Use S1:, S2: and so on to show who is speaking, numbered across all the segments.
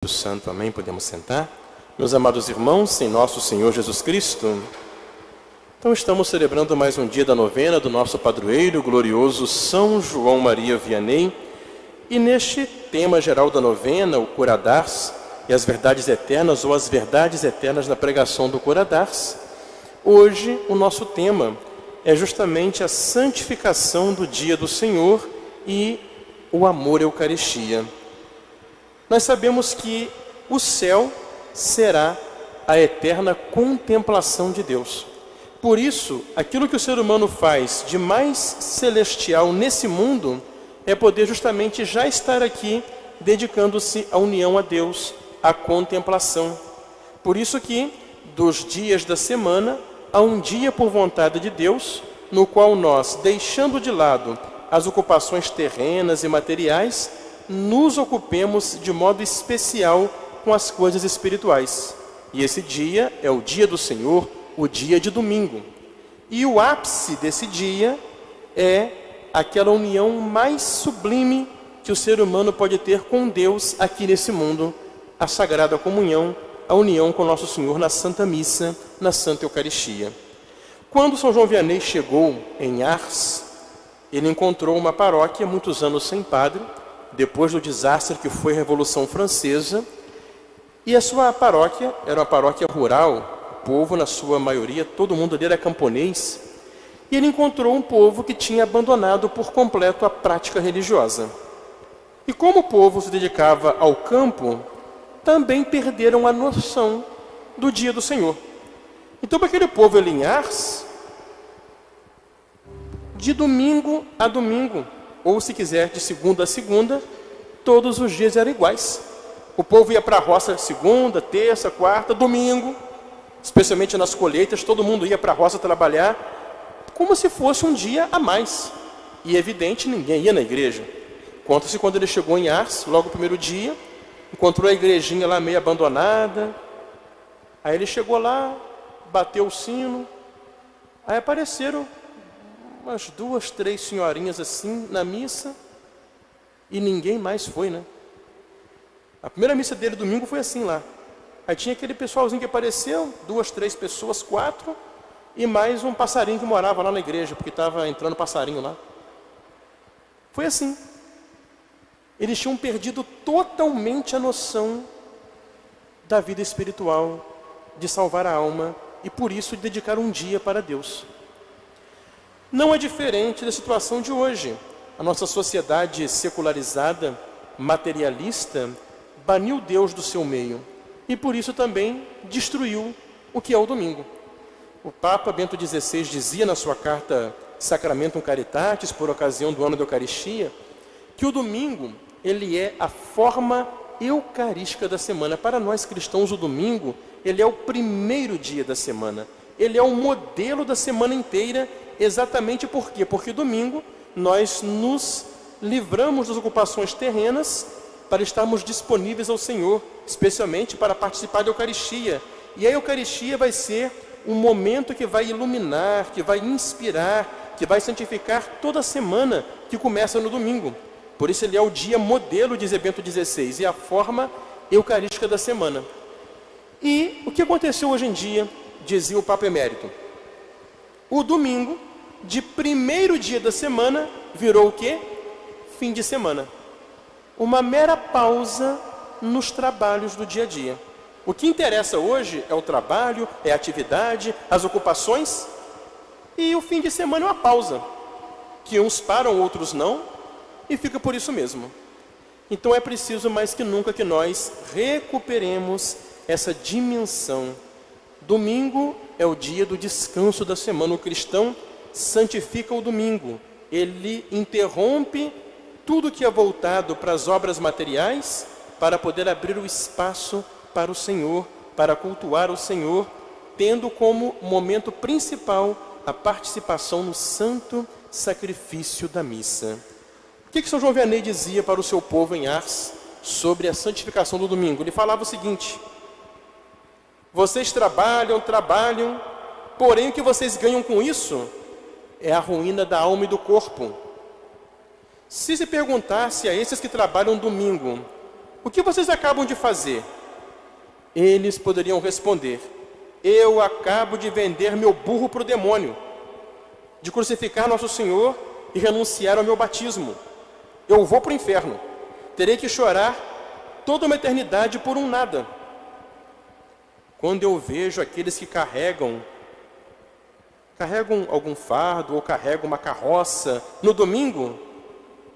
S1: Santo. Amém? Podemos sentar? Meus amados irmãos, em nosso Senhor Jesus Cristo, então estamos celebrando mais um dia da novena do nosso padroeiro glorioso São João Maria Vianney. E neste tema geral da novena, o Cura d'Ars e as verdades eternas, ou as verdades eternas na pregação do Cura d'Ars, hoje o nosso tema é justamente a santificação do dia do Senhor e o amor à Eucaristia. Nós sabemos que o céu será a eterna contemplação de Deus. Por isso, aquilo que o ser humano faz de mais celestial nesse mundo é poder justamente já estar aqui dedicando-se à união a Deus, à contemplação. Por isso que, dos dias da semana, há um dia por vontade de Deus, no qual nós, deixando de lado as ocupações terrenas e materiais, nos ocupemos de modo especial com as coisas espirituais. E esse dia é o dia do Senhor, o dia de domingo. E o ápice desse dia é aquela união mais sublime que o ser humano pode ter com Deus aqui nesse mundo, a Sagrada Comunhão, a união com Nosso Senhor na Santa Missa, na Santa Eucaristia. Quando São João Vianney chegou em Ars, ele encontrou uma paróquia muitos anos sem padre, depois do desastre que foi a Revolução Francesa, e a sua paróquia era uma paróquia rural, o povo na sua maioria, todo mundo ali era camponês, e ele encontrou um povo que tinha abandonado por completo a prática religiosa. E como o povo se dedicava ao campo, também perderam a noção do dia do Senhor. Então, para aquele povo ali em Ars, de domingo a domingo, ou se quiser, de segunda a segunda, todos os dias eram iguais. O povo ia para a roça segunda, terça, quarta, domingo, especialmente nas colheitas, todo mundo ia para a roça trabalhar, como se fosse um dia a mais. E é evidente, ninguém ia na igreja. Conta-se quando ele chegou em Ars, logo no primeiro dia, encontrou a igrejinha lá meio abandonada. Aí ele chegou lá, bateu o sino, aí apareceram umas 2, 3 senhorinhas assim na missa, e ninguém mais foi, né? A primeira missa dele domingo foi assim lá. Aí tinha aquele pessoalzinho que apareceu, 2, 3 pessoas, 4, e mais um passarinho que morava lá na igreja, porque estava entrando passarinho lá. Foi assim. Eles tinham perdido totalmente a noção da vida espiritual, de salvar a alma, e por isso dedicar um dia para Deus. Não é diferente da situação de hoje. A nossa sociedade secularizada, materialista, baniu Deus do seu meio, e por isso também destruiu o que é o domingo. O Papa Bento XVI dizia na sua carta Sacramentum Caritatis, por ocasião do ano da Eucaristia, que o domingo, ele é a forma eucarística da semana. Para nós cristãos, o domingo, ele é o primeiro dia da semana. Ele é o modelo da semana inteira, exatamente por quê? Porque domingo nós nos livramos das ocupações terrenas para estarmos disponíveis ao Senhor, especialmente para participar da Eucaristia. E a Eucaristia vai ser um momento que vai iluminar, que vai inspirar, que vai santificar toda a semana que começa no domingo. Por isso ele é o dia modelo, diz Bento XVI, e a forma eucarística da semana. E o que aconteceu hoje em dia, dizia o Papa Emérito? O domingo, de primeiro dia da semana, virou o quê? Fim de semana. Uma mera pausa nos trabalhos do dia a dia. O que interessa hoje é o trabalho, é a atividade, as ocupações, e o fim de semana é uma pausa, que uns param, outros não, e fica por isso mesmo. Então é preciso mais que nunca que nós recuperemos essa dimensão. Domingo é o dia do descanso da semana. O cristão santifica o domingo. Ele interrompe tudo que é voltado para as obras materiais para poder abrir o espaço para o Senhor, para cultuar o Senhor, tendo como momento principal a participação no santo sacrifício da missa. O que São João Vianney dizia para o seu povo em Ars sobre a santificação do domingo? Ele falava o seguinte: vocês trabalham, porém o que vocês ganham com isso é a ruína da alma e do corpo. Se perguntasse a esses que trabalham domingo, o que vocês acabam de fazer? Eles poderiam responder: eu acabo de vender meu burro para o demônio, de crucificar nosso Senhor e renunciar ao meu batismo. Eu vou para o inferno. Terei que chorar toda uma eternidade por um nada. Quando eu vejo aqueles que carregam algum fardo ou carregam uma carroça no domingo,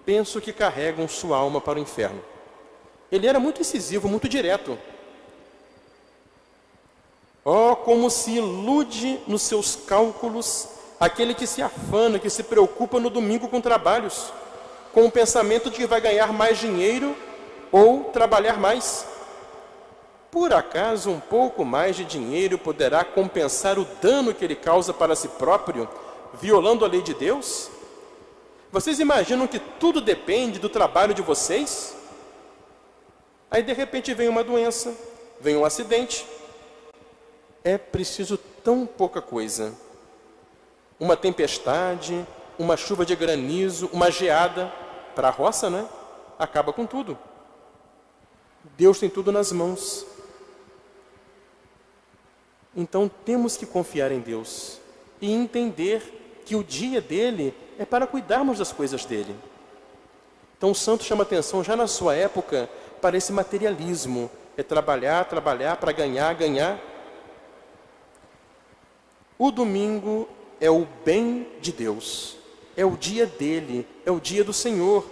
S1: penso que carregam sua alma para o inferno. Ele era muito incisivo, muito direto. Oh, como se ilude nos seus cálculos aquele que se afana, que se preocupa no domingo com trabalhos, com o pensamento de que vai ganhar mais dinheiro ou trabalhar mais. Por acaso um pouco mais de dinheiro poderá compensar o dano que ele causa para si próprio, violando a lei de Deus? Vocês imaginam que tudo depende do trabalho de vocês? Aí de repente vem uma doença, vem um acidente. É preciso tão pouca coisa. Uma tempestade, uma chuva de granizo, uma geada. Para a roça, né? Acaba com tudo. Deus tem tudo nas mãos. Então temos que confiar em Deus e entender que o dia dele é para cuidarmos das coisas dele. Então o santo chama atenção já na sua época para esse materialismo. É trabalhar, trabalhar para ganhar, ganhar. O domingo é o bem de Deus. É o dia dele, é o dia do Senhor.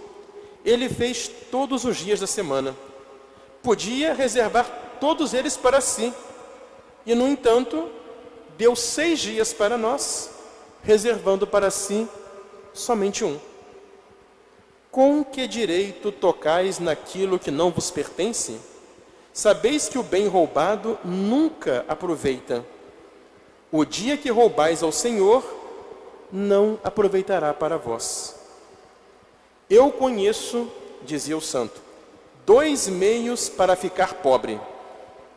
S1: Ele fez todos os dias da semana. Podia reservar todos eles para si. E, no entanto, deu 6 dias para nós, reservando para si somente um. Com que direito tocais naquilo que não vos pertence? Sabeis que o bem roubado nunca aproveita. O dia que roubais ao Senhor, não aproveitará para vós. Eu conheço, dizia o santo, 2 meios para ficar pobre: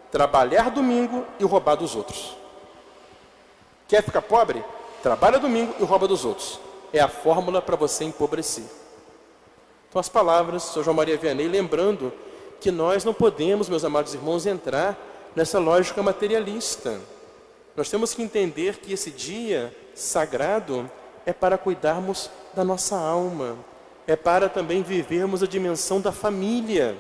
S1: trabalhar domingo e roubar dos outros. Quer ficar pobre? Trabalha domingo e rouba dos outros. É a fórmula para você empobrecer. Então as palavras do Sr. João Maria Vianney, lembrando que nós não podemos, meus amados irmãos, entrar nessa lógica materialista. Nós temos que entender que esse dia sagrado é para cuidarmos da nossa alma, é para também vivermos a dimensão da família.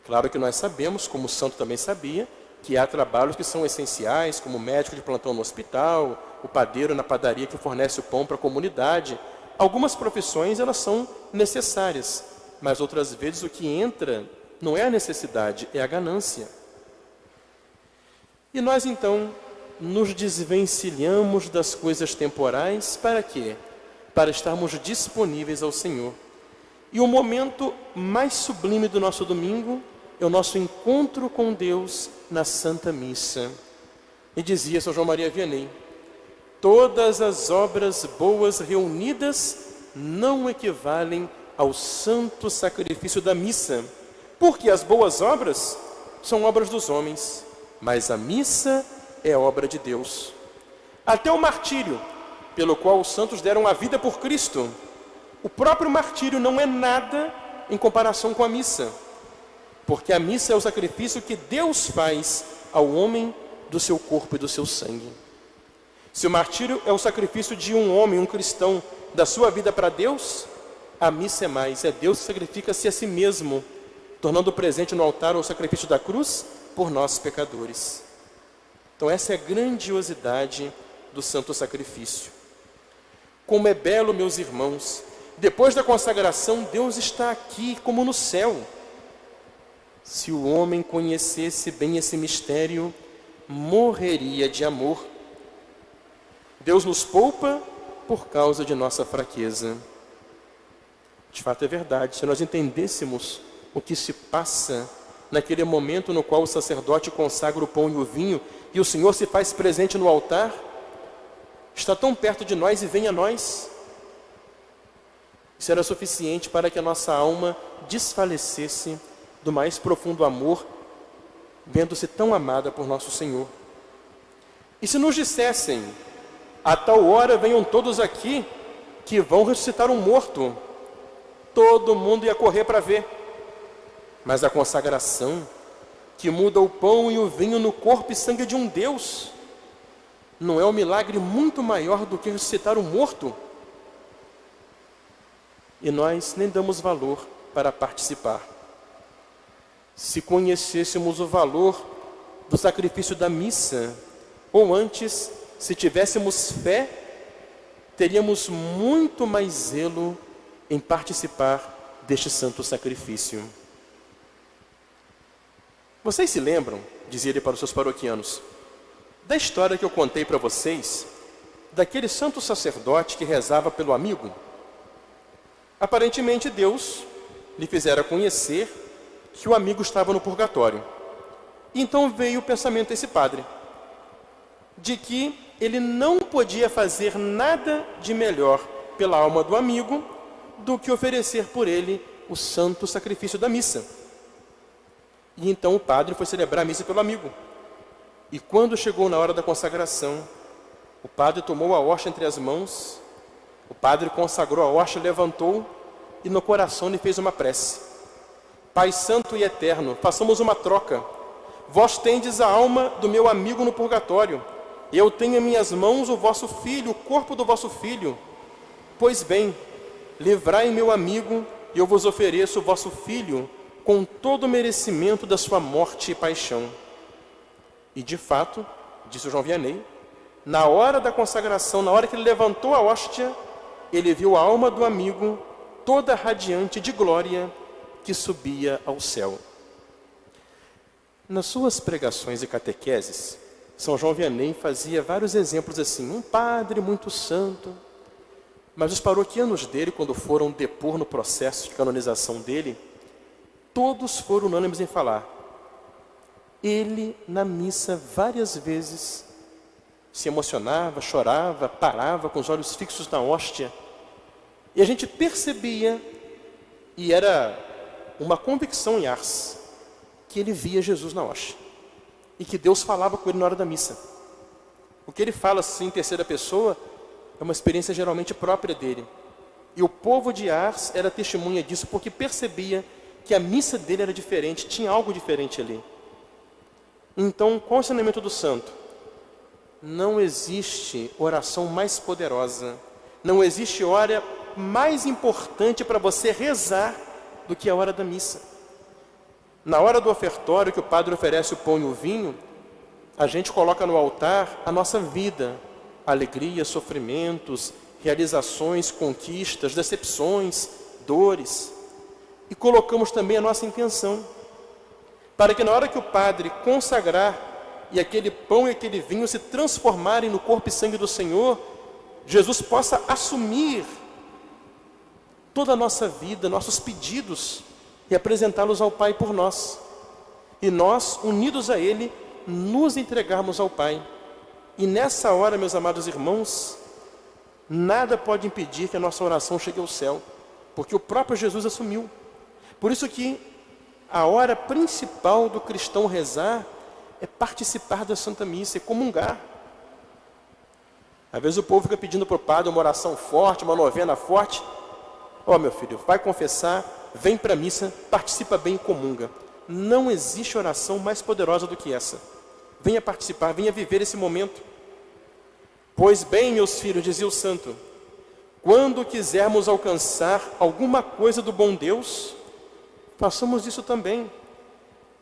S1: Claro que nós sabemos, como o santo também sabia, que há trabalhos que são essenciais, como o médico de plantão no hospital, o padeiro na padaria que fornece o pão para a comunidade. Algumas profissões, elas são necessárias, mas outras vezes o que entra não é a necessidade, é a ganância. E nós então nos desvencilhamos das coisas temporais para quê? Para estarmos disponíveis ao Senhor. E o momento mais sublime do nosso domingo é o nosso encontro com Deus na Santa Missa. E dizia São João Maria Vianney: todas as obras boas reunidas não equivalem ao santo sacrifício da missa, porque as boas obras são obras dos homens, mas a missa é obra de Deus. Até o martírio, pelo qual os santos deram a vida por Cristo, o próprio martírio não é nada em comparação com a missa, porque a missa é o sacrifício que Deus faz ao homem do seu corpo e do seu sangue. Se o martírio é o sacrifício de um homem, um cristão, da sua vida para Deus, a missa é mais, é Deus que sacrifica-se a si mesmo, tornando presente no altar o sacrifício da cruz por nós pecadores. Então essa é a grandiosidade do santo sacrifício. Como é belo, meus irmãos, depois da consagração, Deus está aqui como no céu. Se o homem conhecesse bem esse mistério, morreria de amor. Deus nos poupa por causa de nossa fraqueza. De fato é verdade, se nós entendêssemos o que se passa naquele momento no qual o sacerdote consagra o pão e o vinho e o Senhor se faz presente no altar, está tão perto de nós e vem a nós. Isso era suficiente para que a nossa alma desfalecesse do mais profundo amor, vendo-se tão amada por nosso Senhor. E se nos dissessem: a tal hora venham todos aqui que vão ressuscitar um morto, todo mundo ia correr para ver. Mas a consagração, que muda o pão e o vinho no corpo e sangue de um Deus, não é um milagre muito maior do que ressuscitar o morto? E nós nem damos valor para participar. Se conhecêssemos o valor do sacrifício da missa, ou antes, se tivéssemos fé, teríamos muito mais zelo em participar deste santo sacrifício. Vocês se lembram, dizia ele para os seus paroquianos, da história que eu contei para vocês, daquele santo sacerdote que rezava pelo amigo? Aparentemente Deus lhe fizera conhecer que o amigo estava no purgatório. Então veio o pensamento desse padre, de que ele não podia fazer nada de melhor pela alma do amigo do que oferecer por ele o santo sacrifício da missa. E então o padre foi celebrar a missa pelo amigo. E quando chegou na hora da consagração, o padre tomou a hóstia entre as mãos, o padre consagrou a hóstia, levantou e no coração lhe fez uma prece. Pai santo e eterno, façamos uma troca. Vós tendes a alma do meu amigo no purgatório. Eu tenho em minhas mãos o vosso filho, o corpo do vosso filho. Pois bem, livrai meu amigo e eu vos ofereço o vosso filho com todo o merecimento da sua morte e paixão. E de fato, disse o João Vianney, na hora da consagração, na hora que ele levantou a hóstia, ele viu a alma do amigo toda radiante de glória que subia ao céu. Nas suas pregações e catequeses, São João Vianney fazia vários exemplos assim, um padre muito santo, mas os paroquianos dele, quando foram depor no processo de canonização dele, todos foram unânimes em falar. Ele, na missa, várias vezes, se emocionava, chorava, parava com os olhos fixos na hóstia. E a gente percebia, e era uma convicção em Ars, que ele via Jesus na hóstia. E que Deus falava com ele na hora da missa. O que ele fala assim em terceira pessoa é uma experiência geralmente própria dele. E o povo de Ars era testemunha disso, porque percebia que a missa dele era diferente, tinha algo diferente ali. Então, qual é o ensinamento do santo? Não existe oração mais poderosa, não existe hora mais importante para você rezar do que a hora da missa. Na hora do ofertório, que o padre oferece o pão e o vinho, a gente coloca no altar a nossa vida, alegrias, sofrimentos, realizações, conquistas, decepções, dores. E colocamos também a nossa intenção, para que na hora que o padre consagrar e aquele pão e aquele vinho se transformarem no corpo e sangue do Senhor, Jesus possa assumir toda a nossa vida, nossos pedidos, e apresentá-los ao Pai por nós. E nós, unidos a Ele, nos entregarmos ao Pai. E nessa hora, meus amados irmãos, nada pode impedir que a nossa oração chegue ao céu, porque o próprio Jesus assumiu. Por isso que a hora principal do cristão rezar é participar da Santa Missa, é comungar. Às vezes o povo fica pedindo para o padre uma oração forte, uma novena forte. Ó, meu filho, vai confessar, vem para a missa, participa bem e comunga. Não existe oração mais poderosa do que essa. Venha participar, venha viver esse momento. Pois bem, meus filhos, dizia o santo, quando quisermos alcançar alguma coisa do bom Deus, façamos isso também.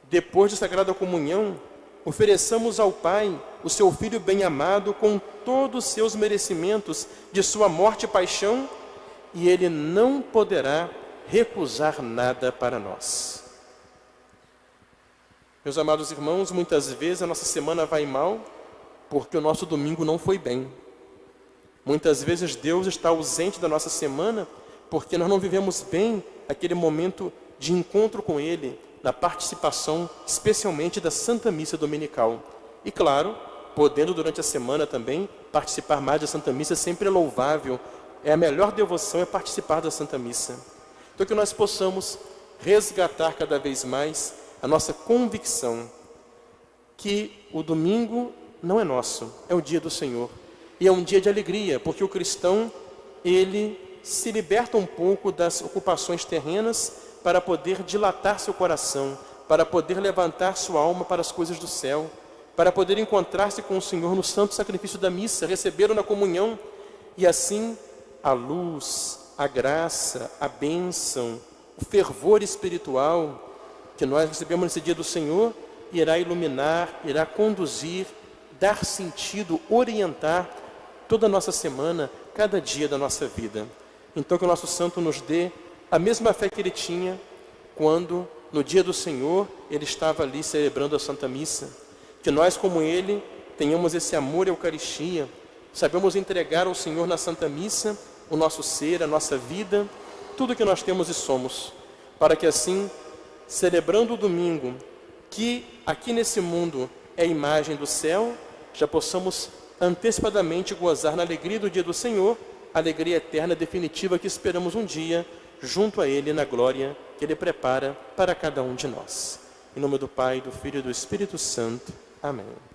S1: Depois de Sagrada Comunhão, ofereçamos ao Pai o seu Filho bem-amado com todos os seus merecimentos de sua morte e paixão, e Ele não poderá recusar nada para nós. Meus amados irmãos, muitas vezes a nossa semana vai mal porque o nosso domingo não foi bem. Muitas vezes Deus está ausente da nossa semana porque nós não vivemos bem aquele momento de encontro com Ele, na participação especialmente da Santa Missa Dominical. E claro, podendo durante a semana também participar mais da Santa Missa, sempre é louvável. A melhor devoção é participar da Santa Missa. Então que nós possamos resgatar cada vez mais a nossa convicção que o domingo não é nosso, é o dia do Senhor. E é um dia de alegria, porque o cristão, ele se liberta um pouco das ocupações terrenas para poder dilatar seu coração, para poder levantar sua alma para as coisas do céu, para poder encontrar-se com o Senhor no santo sacrifício da missa, recebê-lo na comunhão, e assim a luz, a graça, a bênção, o fervor espiritual que nós recebemos nesse dia do Senhor, irá iluminar, irá conduzir, dar sentido, orientar toda a nossa semana, cada dia da nossa vida. Então que o nosso santo nos dê a mesma fé que ele tinha quando, no dia do Senhor, ele estava ali celebrando a Santa Missa. Que nós, como ele, tenhamos esse amor à Eucaristia, sabemos entregar ao Senhor na Santa Missa o nosso ser, a nossa vida, tudo que nós temos e somos, para que assim, celebrando o domingo, que aqui nesse mundo é a imagem do céu, já possamos antecipadamente gozar na alegria do dia do Senhor, a alegria eterna definitiva que esperamos um dia, junto a Ele na glória que Ele prepara para cada um de nós. Em nome do Pai, do Filho e do Espírito Santo. Amém.